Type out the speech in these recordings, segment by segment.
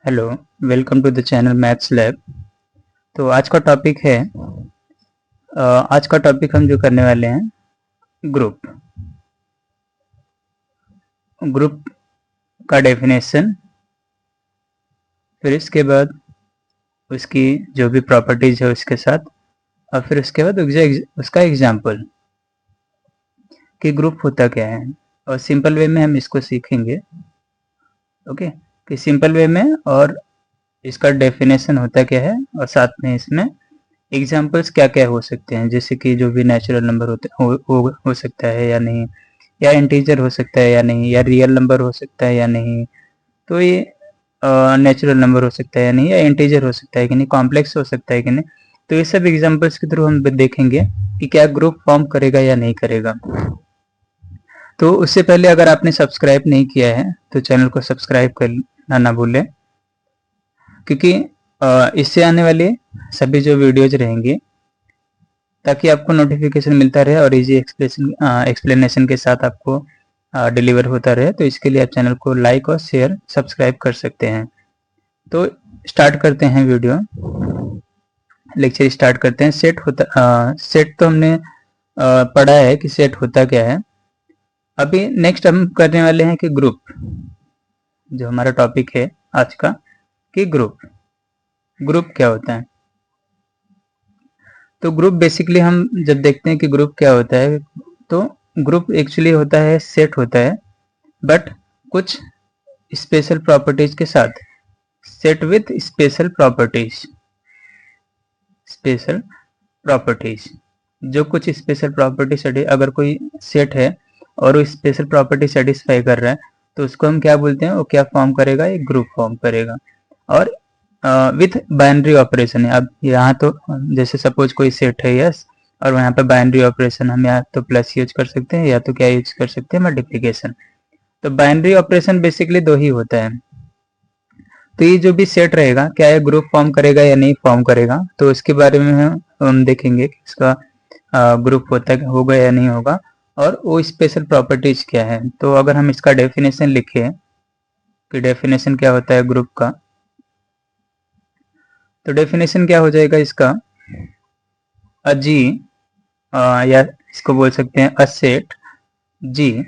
Hello, welcome to the channel maths lab. तो आज का टॉपिक हम जो करने वाले हैं ग्रुप ग्रुप का डेफिनेशन, फिर इसके बाद उसकी जो भी प्रॉपर्टीज है उसके साथ, और फिर उसके बाद उसका एग्जाम्पल कि ग्रुप होता क्या है, और सिंपल वे में हम इसको सीखेंगे। ओके, कि सिंपल वे में और इसका डेफिनेशन होता क्या है, और साथ में इसमें एग्जाम्पल्स क्या क्या हो सकते हैं, जैसे कि जो भी नेचुरल नंबर हो सकता है या नहीं, या इंटीजर हो सकता है या नहीं, या रियल नंबर हो सकता है या नहीं, तो ये नेचुरल नंबर हो सकता है या नहीं, या इंटीजर हो सकता है कि नहीं, कॉम्प्लेक्स हो सकता है कि नहीं। तो ये सब एग्जाम्पल्स के थ्रू हम देखेंगे कि क्या ग्रुप फॉर्म करेगा या नहीं करेगा। तो उससे पहले अगर आपने सब्सक्राइब नहीं किया है तो चैनल को सब्सक्राइब करना ना भूलें, क्योंकि इससे आने वाले सभी जो वीडियोज रहेंगे ताकि आपको नोटिफिकेशन मिलता रहे और इजी एक्सप्लेनेशन के साथ आपको डिलीवर होता रहे। तो इसके लिए आप चैनल को लाइक और शेयर सब्सक्राइब कर सकते हैं। तो स्टार्ट करते हैं वीडियो, लेक्चर स्टार्ट करते हैं। सेट तो हमने पढ़ा है कि सेट होता क्या है। अभी नेक्स्ट हम करने वाले हैं कि ग्रुप, जो हमारा टॉपिक है आज का, कि ग्रुप क्या होता है। तो ग्रुप बेसिकली हम जब देखते हैं कि ग्रुप क्या होता है, तो ग्रुप एक्चुअली होता है, सेट होता है, बट कुछ स्पेशल प्रॉपर्टीज के साथ। सेट विथ स्पेशल प्रॉपर्टीज, जो कुछ स्पेशल प्रॉपर्टी, अगर कोई सेट है और वो स्पेशल प्रॉपर्टी सेटिस्फाई कर रहा है तो उसको हम क्या बोलते हैं, वो क्या फॉर्म करेगा, एक ग्रुप फॉर्म करेगा। और विथ बाइनरी ऑपरेशन है। अब यहाँ तो जैसे सपोज कोई सेट है यस, और यहाँ पे बाइनरी ऑपरेशन हम या तो प्लस यूज कर सकते हैं या तो क्या यूज कर सकते हैं, मल्टीप्लीकेशन। तो बाइनरी ऑपरेशन बेसिकली दो ही होता है। तो ये जो भी सेट रहेगा, क्या ये ग्रुप फॉर्म करेगा या नहीं फॉर्म करेगा, तो इसके बारे में हम देखेंगे कि इसका ग्रुप होगा या नहीं होगा, और वो स्पेशल प्रॉपर्टीज क्या है। तो अगर हम इसका डेफिनेशन लिखें कि डेफिनेशन क्या होता है ग्रुप का, तो डेफिनेशन क्या हो जाएगा इसका, अ जी, या इसको बोल सकते हैं अ सेट जी।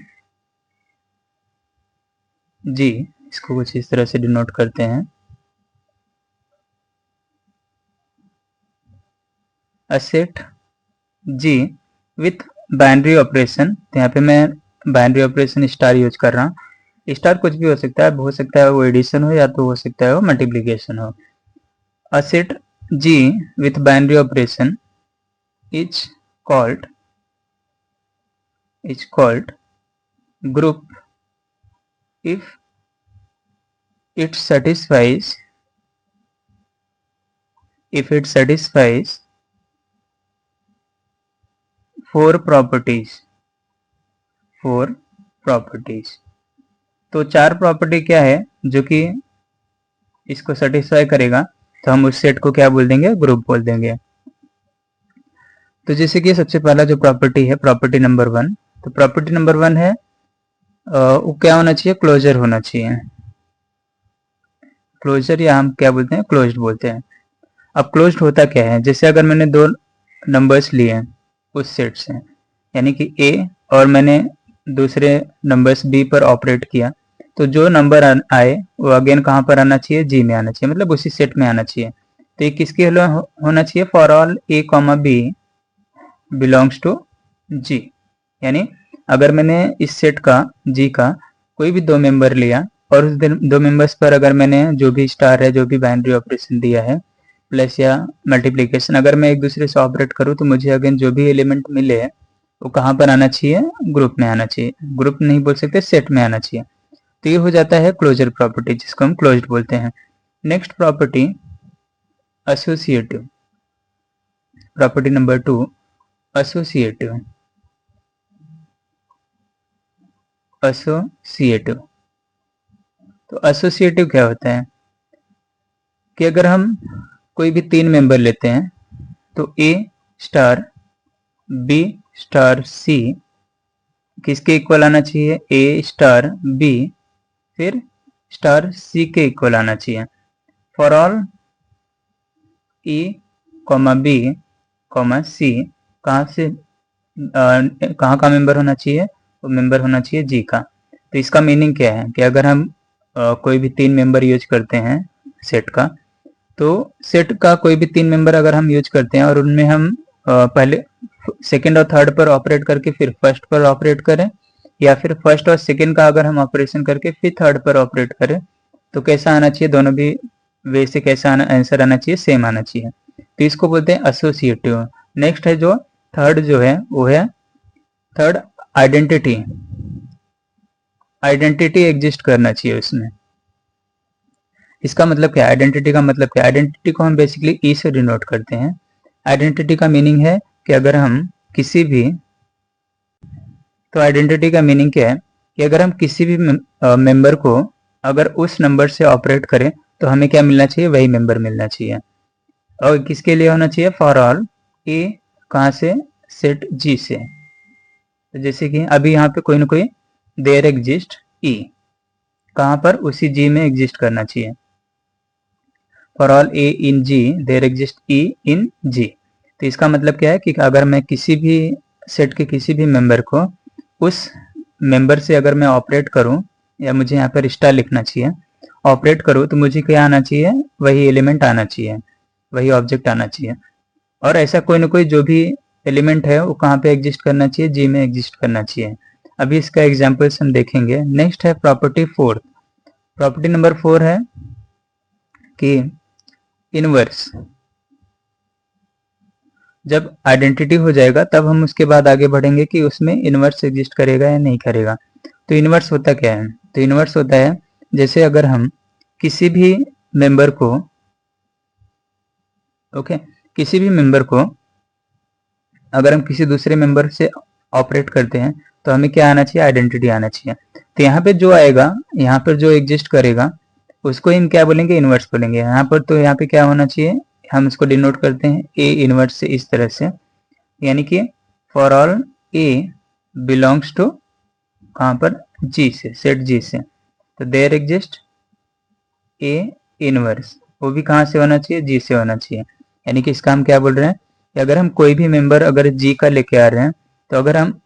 इसको कुछ इस तरह से डिनोट करते हैं, a set G with binary operation. तो यहाँ पे मैं बाइनरी ऑपरेशन स्टार यूज कर रहा हूँ। स्टार कुछ भी हो सकता है वो एडिशन हो या तो हो सकता है वो मल्टीप्लीकेशन हो। A set G with binary operation is called group if it satisfies four properties। तो चार प्रॉपर्टी क्या है जो कि इसको सेटिस्फाई करेगा, तो हम उस सेट को क्या बोल देंगे, ग्रुप बोल देंगे। तो जैसे कि सबसे पहला जो प्रॉपर्टी है, प्रॉपर्टी नंबर 1। तो प्रॉपर्टी नंबर 1 है वो क्या होना चाहिए, क्लोजर होना चाहिए। क्लोजर या हम क्या बोलते हैं, क्लोज्ड बोलते हैं। अब क्लोज्ड होता क्या है, जैसे अगर मैंने दो नंबर्स लिए उस सेट से, यानी कि ए, और मैंने दूसरे नंबर्स बी पर ऑपरेट किया, तो जो नंबर आए वो अगेन कहाँ पर आना चाहिए, जी में आना चाहिए, मतलब उसी सेट में आना चाहिए। तो ये किसके होना चाहिए, for all a comma b belongs to G. यानी अगर मैंने इस सेट का, जी का, कोई भी दो मेंबर लिया, और उस दो मेंबर्स पर अगर मैंने जो भी स्टार है, जो भी बाइनरी ऑपरेशन दिया है, प्लस या मल्टीप्लीकेशन, अगर मैं एक दूसरे से ऑपरेट करूँ, तो मुझे अगेन जो भी एलिमेंट मिले वो कहाँ पर आना चाहिए, ग्रुप में आना चाहिए। ग्रुप नहीं बोल सकते, सेट में आना चाहिए। तो ये हो जाता है क्लोजर प्रॉपर्टी, जिसको हम क्लोज्ड बोलते हैं। Next property associative, property number 2, associative. तो एसोसिएटिव क्या होता है कि अगर हम कोई भी तीन मेंबर लेते हैं, तो a star b star c किसके इक्वल आना चाहिए, ए स्टार बी फिर स्टार सी के इक्वल आना चाहिए। For all a comma b comma c कहाँ से कहाँ का मेंबर होना चाहिए, वो मेंबर होना चाहिए जी का। तो इसका मीनिंग क्या है कि अगर हम कोई भी 3 मेंबर यूज करते हैं सेट का, तो सेट का कोई भी 3 मेंबर अगर हम यूज करते हैं और उनमें हम पहले सेकंड और थर्ड पर ऑपरेट करके फिर फर्स्ट पर ऑपरेट करें, या फिर फर्स्ट और सेकंड का अगर हम ऑपरेशन करके फिर थर्ड पर ऑपरेट करें, तो कैसा आना चाहिए, दोनों भी वे से कैसा आंसर आना चाहिए, सेम आना चाहिए। तो इसको बोलते हैं एसोसिएटिव। नेक्स्ट है जो थर्ड जो है वो है थर्ड आइडेंटिटी। आइडेंटिटी एग्जिस्ट करना चाहिए उसमें। इसका मतलब क्या है, आइडेंटिटी का मतलब क्या है, आइडेंटिटी को हम बेसिकली ई से डिनोट करते हैं। आइडेंटिटी का मीनिंग है कि अगर हम किसी भी, तो आइडेंटिटी का मीनिंग क्या है कि अगर हम किसी भी मेंबर को अगर उस नंबर से ऑपरेट करें तो हमें क्या मिलना चाहिए, वही मेंबर मिलना चाहिए। और किसके लिए होना चाहिए, फॉर ऑल ए कहाँ से, सेट जी से। तो जैसे कि अभी यहाँ पे कोई ना कोई देयर एग्जिस्ट ई, कहाँ पर, उसी जी में एग्जिस्ट करना चाहिए। For all a in G there exist e in G. तो इसका मतलब क्या है कि अगर मैं किसी भी सेट के किसी भी मेंबर को उस मेंबर से अगर मैं ऑपरेट करूं, या मुझे यहाँ पर स्टार लिखना चाहिए, ऑपरेट करूं, तो मुझे क्या आना चाहिए, वही एलिमेंट आना चाहिए, वही ऑब्जेक्ट आना चाहिए। और ऐसा कोई ना कोई जो भी एलिमेंट है वो कहाँ पे एग्जिस्ट करना चाहिए, जी में एग्जिस्ट करना चाहिए। अभी इसका एग्जाम्पल्स हम देखेंगे। नेक्स्ट है प्रॉपर्टी फोर्थ। प्रॉपर्टी नंबर 4 है कि इनवर्स। जब आइडेंटिटी हो जाएगा तब हम उसके बाद आगे बढ़ेंगे कि उसमें इनवर्स एग्जिस्ट करेगा या नहीं करेगा। तो इनवर्स होता क्या है, तो इनवर्स होता है जैसे अगर हम किसी भी मेंबर को, ओके, किसी भी मेंबर को अगर हम किसी दूसरे मेंबर से ऑपरेट करते हैं तो हमें क्या आना चाहिए, आइडेंटिटी आना चाहिए। तो यहाँ पे जो आएगा, यहाँ पर जो एग्जिस्ट करेगा उसको हम क्या बोलेंगे, इनवर्स बोलेंगे। यहाँ पर तो यहाँ पे क्या होना चाहिए, हम इसको डिनोट करते हैं ए इनवर्स से इस तरह से, यानी कि for all a belongs to कहाँ पर, जी से, सेट जी से। तो देयर एग्जिस्ट ए इनवर्स, वो भी कहाँ से होना चाहिए, जी से होना चाहिए। यानी कि इसका हम क्या बोल रहे हैं कि अगर हम कोई भी मेंबर अगर जी का लेके आ रहे हैं, तो अगर हम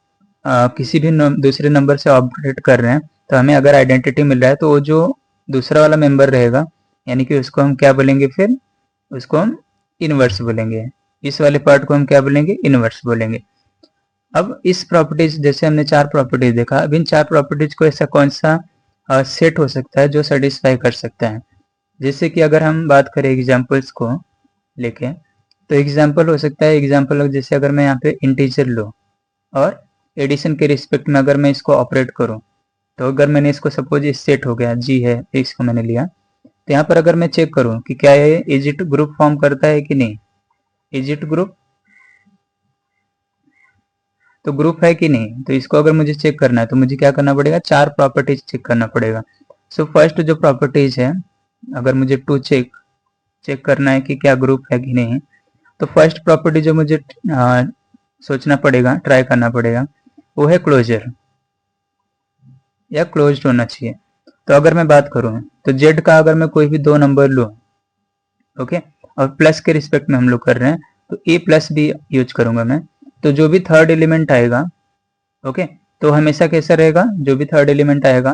किसी भी दूसरे नंबर से ऑपरेट कर रहे हैं तो हमें अगर आइडेंटिटी मिल रहा है, तो वो जो दूसरा वाला मेंबर रहेगा, यानी कि उसको हम क्या बोलेंगे, फिर उसको हम इनवर्स बोलेंगे। इस वाले पार्ट को हम क्या बोलेंगे, इनवर्स बोलेंगे। अब इस प्रॉपर्टीज, जैसे हमने 4 प्रॉपर्टीज देखा, अब इन 4 प्रॉपर्टीज को ऐसा कौन सा सेट हो सकता है जो सेटिस्फाई कर सकता है। जैसे कि अगर हम बात करें एग्जाम्पल्स को लेके, तो एग्जाम्पल हो सकता है, एग्जाम्पल जैसे अगर मैं यहाँ पे इंटीजर लो और एडिशन के रिस्पेक्ट में अगर मैं इसको ऑपरेट करूँ, तो अगर मैंने इसको सपोज इस सेट हो गया, जी है, इसको मैंने लिया, तो यहाँ पर अगर मैं चेक करूँ कि क्या ये इजिट ग्रुप फॉर्म करता है कि नहीं, इजिट ग्रुप, तो ग्रुप है कि नहीं, तो इसको अगर मुझे चेक करना है तो मुझे क्या करना पड़ेगा, 4 प्रॉपर्टीज चेक करना पड़ेगा। सो फर्स्ट जो प्रॉपर्टीज है, अगर मुझे टू चेक करना है कि क्या ग्रुप है कि नहीं, तो फर्स्ट प्रॉपर्टी जो मुझे सोचना पड़ेगा, ट्राई करना पड़ेगा, वो है क्लोजर, या क्लोज्ड होना चाहिए। तो अगर मैं बात करूं तो जेड का अगर मैं कोई भी 2 नंबर लूं, ओके, और प्लस के रिस्पेक्ट में हम लोग कर रहे हैं, तो ए प्लस भी यूज करूंगा मैं, तो जो भी थर्ड एलिमेंट आएगा, ओके, तो हमेशा कैसा रहेगा, जो भी थर्ड एलिमेंट आएगा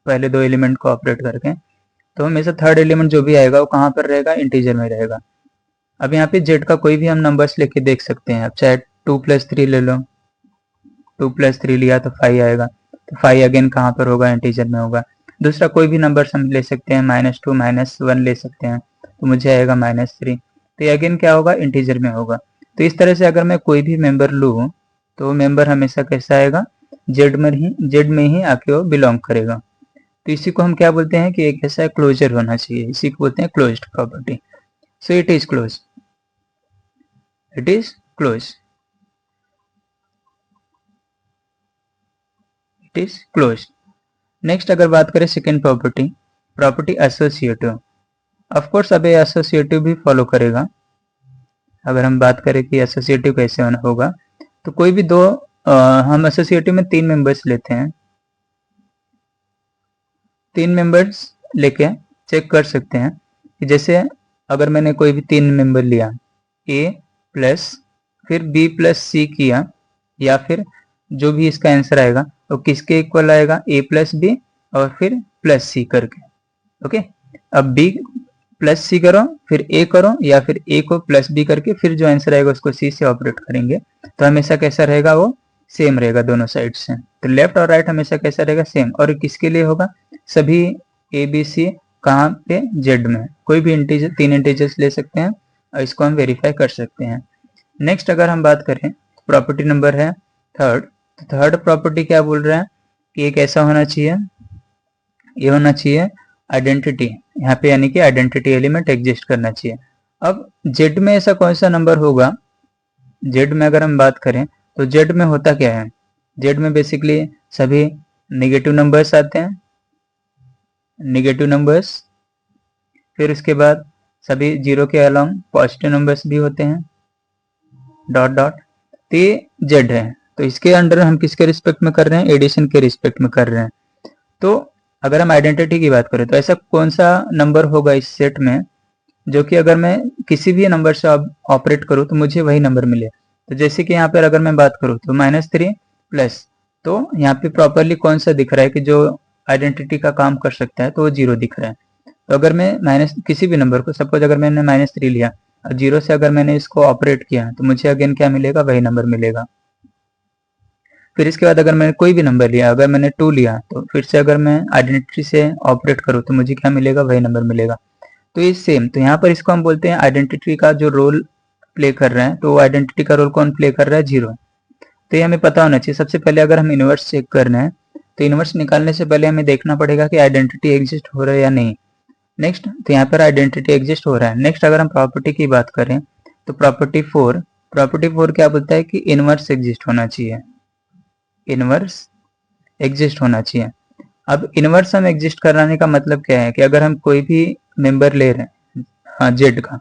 पहले 2 एलिमेंट को ऑपरेट करके, तो हमेशा थर्ड एलिमेंट जो भी आएगा वो कहाँ पर रहेगा, इंटीजर में रहेगा। अब यहाँ पे जेड का कोई भी हम नंबर्स लेके देख सकते हैं। अब चाहे 2 + 3 ले लो, 2 + 3 लिया तो 5 आएगा, तो 5 अगेन कहाँ पर होगा, इंटीजर में होगा। दूसरा कोई भी नंबर हम ले सकते हैं, -2 -1 ले सकते हैं, तो मुझे आएगा -3, तो ये अगेन क्या होगा, इंटीजर में होगा। तो इस तरह से अगर मैं कोई भी मेंबर लूँ तो वो मेंबर हमेशा कैसा आएगा, जेड में ही आके वो बिलोंग करेगा। तो इसी को हम क्या बोलते हैं कि एक ऐसा क्लोजर होना चाहिए, इसी को बोलते हैं closed property. So it is close, it is close, it is close. Next अगर बात करें second property, property associative. Of course अब ये एसोसिएटिव भी फॉलो करेगा। अगर हम बात करें कि एसोसिएटिव कैसे होना होगा, तो कोई भी दो हम एसोसिएटिव में 3 मेंबर्स लेते हैं, 3 मेंबर्स लेके चेक कर सकते हैं कि जैसे अगर मैंने कोई भी 3 मेंबर लिया, ए प्लस फिर बी प्लस सी किया, या फिर जो भी इसका आंसर आएगा वो किसके इक्वल आएगा, ए प्लस बी और फिर प्लस सी करके। ओके, अब बी प्लस सी करो फिर ए करो, या फिर ए को प्लस बी करके फिर जो आंसर आएगा उसको सी से ऑपरेट करेंगे, तो हमेशा कैसा रहेगा, वो सेम रहेगा दोनों साइड से। तो लेफ्ट और राइट हमेशा कैसा रहेगा, सेम। और किसके लिए होगा, सभी ए बी सी कहाँ पे, जेड में। कोई भी इंटीजर, 3 इंटीजर्स ले सकते हैं और इसको हम वेरीफाई कर सकते हैं। नेक्स्ट अगर हम बात करें, प्रॉपर्टी नंबर है थर्ड। तो थर्ड प्रॉपर्टी क्या बोल रहा है कि एक ऐसा होना चाहिए, ये होना चाहिए आइडेंटिटी, यहाँ पे यानी कि आइडेंटिटी एलिमेंट एग्जिस्ट करना चाहिए। अब जेड में ऐसा कौन सा नंबर होगा, जेड में अगर हम बात करें तो जेड में होता क्या है, जेड में बेसिकली सभी नेगेटिव नंबर्स आते हैं, नेगेटिव नंबर्स, फिर उसके बाद सभी जीरो के अलोंग पॉजिटिव नंबर्स भी होते हैं, डॉट डॉट। तो ये जेड है, तो इसके अंडर हम किसके रिस्पेक्ट में कर रहे हैं, एडिशन के रिस्पेक्ट में कर रहे हैं। तो अगर हम आइडेंटिटी की बात करें तो ऐसा कौन सा नंबर होगा इस सेट में जो कि अगर मैं किसी भी नंबर से ऑपरेट करूं तो मुझे वही नंबर मिले। तो जैसे कि यहाँ पर अगर मैं बात करूं तो -3 प्लस, तो यहाँ पे प्रॉपरली कौन सा दिख रहा है कि जो आइडेंटिटी का काम कर सकता है, तो वो 0 दिख रहा है। तो अगर मैं माइनस किसी भी नंबर को, सपोज अगर मैंने -3 लिया और 0 से अगर मैंने इसको ऑपरेट किया तो मुझे अगेन क्या मिलेगा, वही नंबर मिलेगा। फिर इसके बाद अगर मैंने कोई भी नंबर लिया, अगर मैंने 2 लिया तो फिर से अगर मैं आइडेंटिटी से ऑपरेट करूँ तो मुझे क्या मिलेगा, वही नंबर मिलेगा। तो ये सेम, तो यहाँ पर इसको हम बोलते हैं आइडेंटिटी का जो रोल प्ले कर रहे हैं, तो आइडेंटिटी का रोल कौन प्ले कर रहा है, 0। तो ये हमें पता होना चाहिए। सबसे पहले अगर हम इनवर्स चेक करना है तो इनवर्स निकालने से पहले हमें देखना पड़ेगा कि आइडेंटिटी एग्जिस्ट हो रहा है या नहीं। नेक्स्ट, तो यहाँ पर आइडेंटिटी एग्जिस्ट हो रहा है। नेक्स्ट अगर हम प्रॉपर्टी की बात करें तो प्रॉपर्टी 4 क्या बोलता है कि इनवर्स एग्जिस्ट होना चाहिए, इनवर्स एग्जिस्ट होना चाहिए। अब इनवर्स हम एग्जिस्ट कराने का मतलब क्या है कि अगर हम कोई भी मेंबर ले रहे हैं, हाँ जेड का,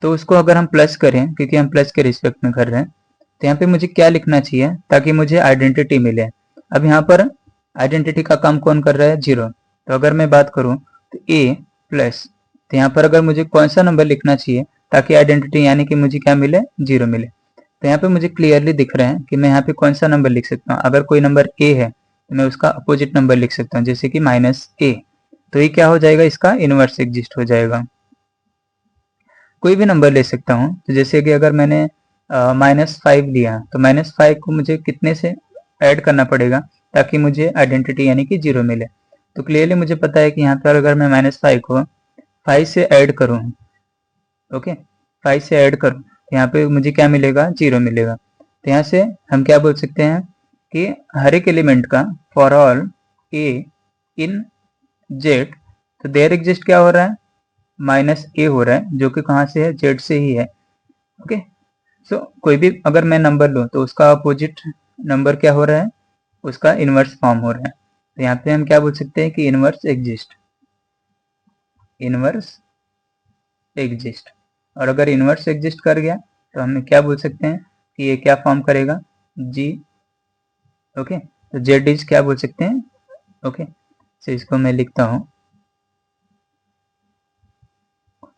तो उसको अगर हम प्लस करें, क्योंकि हम प्लस के रिस्पेक्ट में कर रहे हैं, तो यहाँ पे मुझे क्या लिखना चाहिए ताकि मुझे आइडेंटिटी मिले। अब यहाँ पर आइडेंटिटी का काम कौन कर रहा है, 0। तो अगर मैं बात करूँ तो ए प्लस, तो यहाँ पर अगर मुझे कौन सा नंबर लिखना चाहिए ताकि आइडेंटिटी यानी कि मुझे क्या मिले, 0 मिले। तो यहाँ पे मुझे क्लियरली दिख रहा है कि मैं यहाँ पे कौन सा नंबर लिख सकता हूँ। अगर कोई नंबर ए है तो मैं उसका अपोजिट नंबर लिख सकता हूँ, जैसे कि -a। तो ये क्या हो जाएगा, इसका इनवर्स एग्जिस्ट हो जाएगा। कोई भी नंबर ले सकता हूँ, तो जैसे कि अगर मैंने -5 लिया तो -5 को मुझे कितने से ऐड करना पड़ेगा ताकि मुझे आइडेंटिटी यानी कि 0 मिले। तो क्लियरली मुझे पता है कि यहाँ पर अगर मैं -5 को 5 से ऐड करूँ, ओके 5 से ऐड करूँ, यहाँ पे मुझे क्या मिलेगा, 0 मिलेगा। तो यहाँ से हम क्या बोल सकते हैं कि हर एक एलिमेंट का for all a in Z, तो देयर एग्जिस्ट क्या हो रहा है, -a हो रहा है, जो कि कहाँ से है, जेड से ही है। ओके, सो कोई भी अगर मैं नंबर लूँ तो उसका अपोजिट नंबर क्या हो रहा है, उसका इनवर्स फॉर्म हो रहा है। तो यहाँ पे हम क्या बोल सकते हैं कि इनवर्स एग्जिस्ट, इनवर्स एग्जिस्ट। और अगर इनवर्स एग्जिस्ट कर गया तो हम क्या बोल सकते हैं कि ये क्या फॉर्म करेगा, जी। ओके, तो जेड इज क्या बोल सकते हैं, ओके। तो इसको मैं लिखता हूँ,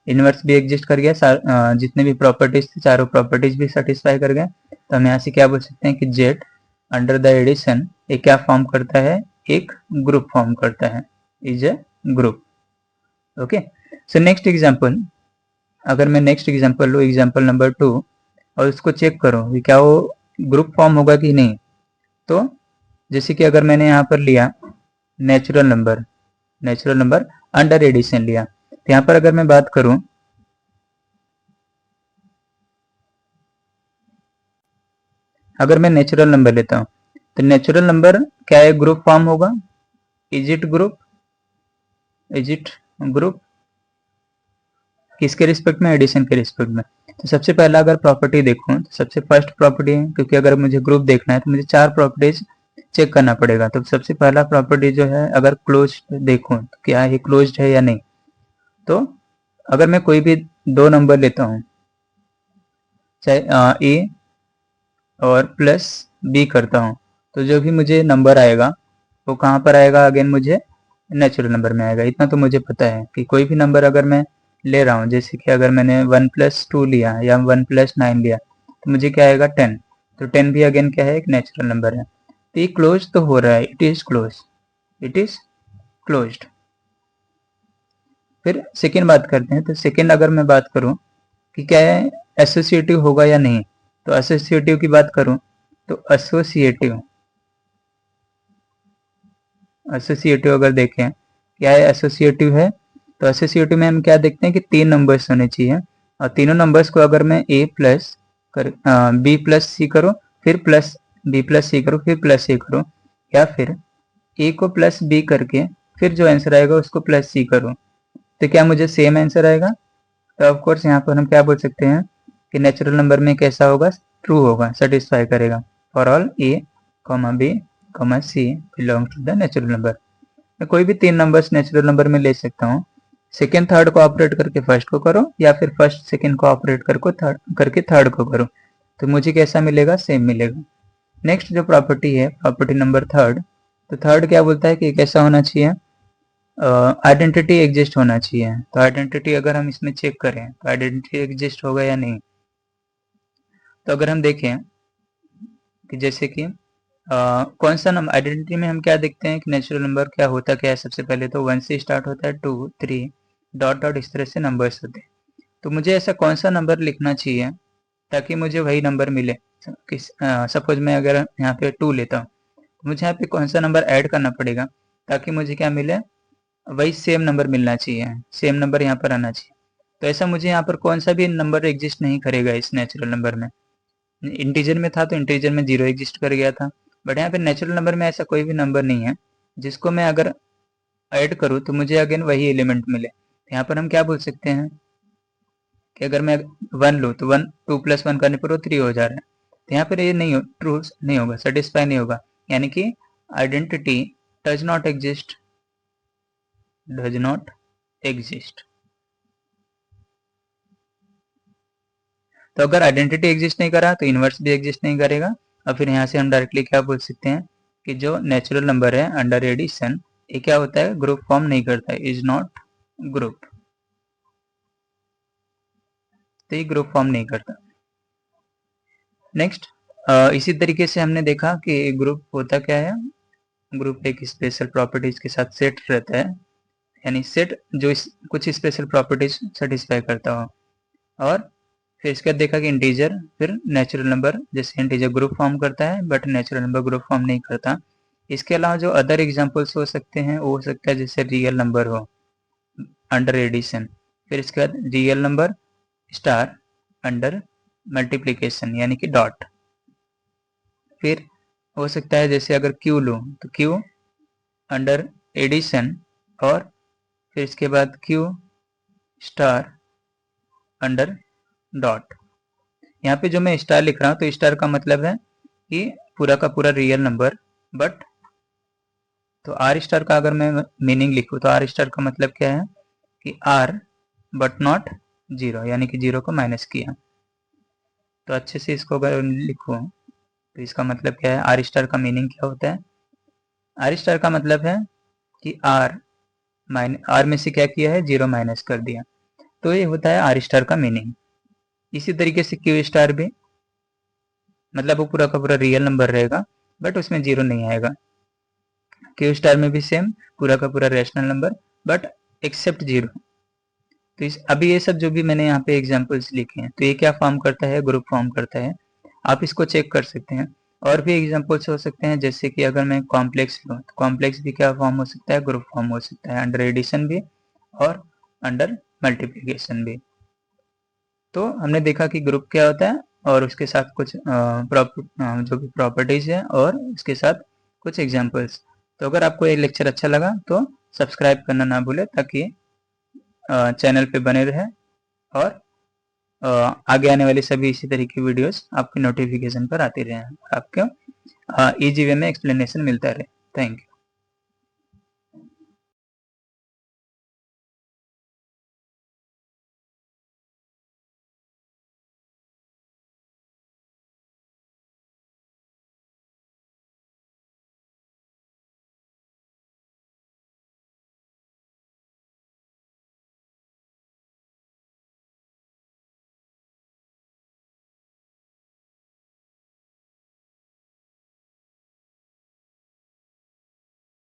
इनवर्स भी एग्जिस्ट कर गया, जितने भी प्रॉपर्टीज थी चारों प्रॉपर्टीज भी सेटिस्फाई कर गए। तो हम यहाँ से क्या बोल सकते हैं कि जेड अंडर द एडिशन ये क्या फॉर्म करता है, एक ग्रुप फॉर्म करता है, is a group. Okay, so next example, अगर मैं नेक्स्ट एग्जांपल लूँ, एग्जांपल नंबर 2, और उसको चेक करूँ कि क्या वो ग्रुप फॉर्म होगा कि नहीं। तो जैसे कि अगर मैंने यहाँ पर लिया नेचुरल नंबर अंडर एडिशन लिया, तो यहाँ पर अगर मैं बात करूं, अगर मैं नेचुरल नंबर लेता हूं तो नेचुरल नंबर क्या है, ग्रुप फॉर्म होगा, इज इट ग्रुप किसके रिस्पेक्ट में, एडिशन के रिस्पेक्ट में। तो सबसे पहला अगर प्रॉपर्टी देखूं तो सबसे फर्स्ट प्रॉपर्टी है, क्योंकि अगर मुझे ग्रुप देखना है तो मुझे 4 प्रॉपर्टीज चेक करना पड़ेगा। तो सबसे पहला प्रॉपर्टी जो है, अगर क्लोज देखूं तो क्या ये क्लोज्ड है या नहीं। तो अगर मैं कोई भी 2 नंबर लेता हूं, चाहे ए और प्लस बी करता हूं, तो जो भी मुझे नंबर आएगा वो कहाँ पर आएगा, अगेन मुझे नेचुरल नंबर में आएगा। इतना तो मुझे पता है कि कोई भी नंबर अगर मैं ले रहा हूँ, जैसे कि अगर मैंने 1+2 लिया या 1+9 लिया तो मुझे क्या आएगा 10। तो 10 भी अगेन क्या है, एक नेचुरल नंबर है। तो ये क्लोज तो हो रहा है, it is close, it is closed. फिर सेकेंड बात करते हैं। तो सेकेंड अगर मैं बात करूं कि क्या है, एसोसिएटिव होगा या नहीं, तो एसोसिएटिव की बात करूं तो एसोसिएटिव अगर देखें क्या है एसोसिएटिव है, तो एसोसिएटिव में हम क्या देखते हैं कि 3 नंबर्स होने चाहिए, और तीनों नंबर्स को अगर मैं a प्लस बी प्लस सी करूँ, फिर प्लस बी प्लस सी करूँ, फिर प्लस सी करूँ, या फिर a को प्लस बी करके फिर जो आंसर आएगा उसको प्लस सी करूँ, तो क्या मुझे सेम आंसर आएगा। तो ऑफ कोर्स यहाँ पर हम क्या बोल सकते हैं कि नेचुरल नंबर में कैसा होगा, ट्रू होगा, सेटिस्फाई करेगा। For all a, b, c belong to the natural number. मैं कोई भी 3 नंबर्स नेचुरल नंबर में ले सकता हूँ। सेकेंड थर्ड को ऑपरेट करके फर्स्ट को करो, या फिर फर्स्ट सेकेंड को ऑपरेट करके थर्ड को करो, तो मुझे कैसा मिलेगा, सेम मिलेगा। नेक्स्ट जो प्रॉपर्टी है, प्रॉपर्टी नंबर थर्ड, तो थर्ड क्या बोलता है कि कैसा होना चाहिए, आइडेंटिटी एग्जिस्ट होना चाहिए। तो आइडेंटिटी अगर हम इसमें चेक करें तो आइडेंटिटी एग्जिस्ट होगा या नहीं। तो अगर हम देखें कि जैसे कि कौन सा नंबर, आइडेंटिटी में हम क्या देखते हैं कि नेचुरल नंबर क्या होता क्या है, सबसे पहले तो 1 से स्टार्ट होता है, 2 3 डॉट डॉट इस तरह से नंबर्स होते हैं। तो मुझे ऐसा कौन सा नंबर लिखना चाहिए ताकि मुझे वही नंबर मिले। सपोज मैं अगर यहाँ पे 2 लेता हूँ, तो मुझे यहाँ पे कौन सा नंबर ऐड करना पड़ेगा ताकि मुझे क्या मिले, वही सेम नंबर मिलना चाहिए, सेम नंबर यहाँ पर आना चाहिए। तो ऐसा मुझे यहाँ पर कौन सा भी नंबर एग्जिस्ट नहीं करेगा इस नेचुरल नंबर में। इंटीजर में था तो इंटीजर में 0 एग्जिस्ट कर गया था, बट यहाँ पे नेचुरल नंबर में ऐसा कोई भी नंबर नहीं है जिसको मैं अगर ऐड करूँ तो मुझे अगेन वही एलिमेंट मिले। यहाँ पर हम क्या बोल सकते हैं कि अगर मैं 1 लूँ तो 1 2 + 1 करने पर वो 3 हो जा रहा है। तो यहाँ पर ये नहीं हो, ट्रू नहीं होगा, सेटिस्फाई नहीं होगा, यानी कि identity does not exist, does not exist. तो अगर आइडेंटिटी एग्जिस्ट नहीं करा तो इनवर्स भी एग्जिस्ट नहीं करेगा। और फिर यहाँ से हम डायरेक्टली क्या बोल सकते हैं कि जो नेचुरल नंबर है अंडर एडिशन, ये क्या होता है, ग्रुप फॉर्म नहीं करता है, इज नॉट ग्रुप, तो ये ग्रुप फॉर्म नहीं करता। नेक्स्ट, इसी तरीके से हमने देखा कि ग्रुप होता क्या है, ग्रुप एक स्पेशल प्रॉपर्टीज के साथ सेट रहता है, यानी सेट जो कुछ स्पेशल प्रॉपर्टीज सेटिस्फाई करता हो। और फिर इसके बाद देखा कि इंटीजर फिर नेचुरल नंबर, जैसे इंटीजर ग्रुप फॉर्म करता है but natural number group form नहीं करता। इसके अलावा जो अदर एग्जांपल्स हो सकते हैं वो हो सकता है जैसे रियल नंबर हो अंडर एडिशन, फिर इसके बाद real number star under multiplication यानी कि डॉट। फिर हो सकता है जैसे अगर क्यू लूँ तो क्यू अंडर एडिशन, और फिर इसके बाद क्यू स्टार अंडर डॉट। यहाँ पे जो मैं स्टार लिख रहा हूँ तो स्टार का मतलब है कि पूरा का पूरा रियल नंबर, बट तो आर स्टार का अगर मैं मीनिंग लिखूँ तो आर स्टार का मतलब क्या है कि आर बट नॉट 0, यानी कि 0 को माइनस किया। तो अच्छे से इसको अगर लिखूँ तो इसका मतलब क्या है, आर स्टार का मीनिंग क्या होता है, आर स्टार का मतलब है कि आर में से क्या किया है, 0 माइनस कर दिया, तो ये होता है आर स्टार का मीनिंग। इसी तरीके से क्यू स्टार भी, मतलब वो पूरा का पूरा रियल नंबर रहेगा बट उसमें 0 नहीं आएगा। क्यू स्टार में भी सेम, पूरा का पूरा रैशनल नंबर बट एक्सेप्ट 0। तो अभी ये सब जो भी मैंने यहाँ पे एग्जांपल्स लिखे हैं तो ये क्या फॉर्म करता है, ग्रुप फॉर्म करता है। आप इसको चेक कर सकते हैं। और भी एग्जांपल्स हो सकते हैं, जैसे कि अगर मैं कॉम्प्लेक्स लूँ तो कॉम्प्लेक्स भी क्या फॉर्म हो सकता है, ग्रुप फॉर्म हो सकता है, अंडर एडिशन भी और अंडर मल्टीप्लिकेशन भी। तो हमने देखा कि ग्रुप क्या होता है और उसके साथ कुछ जो भी प्रॉपर्टीज है और उसके साथ कुछ एग्जांपल्स। तो अगर आपको ये लेक्चर अच्छा लगा तो सब्सक्राइब करना ना भूले ताकि चैनल पे बने रहे और आगे आने वाली सभी इसी तरह की वीडियोस आपके नोटिफिकेशन पर आती रहे और आपको इजी वे में एक्सप्लेनेशन मिलता रहे। Thank you.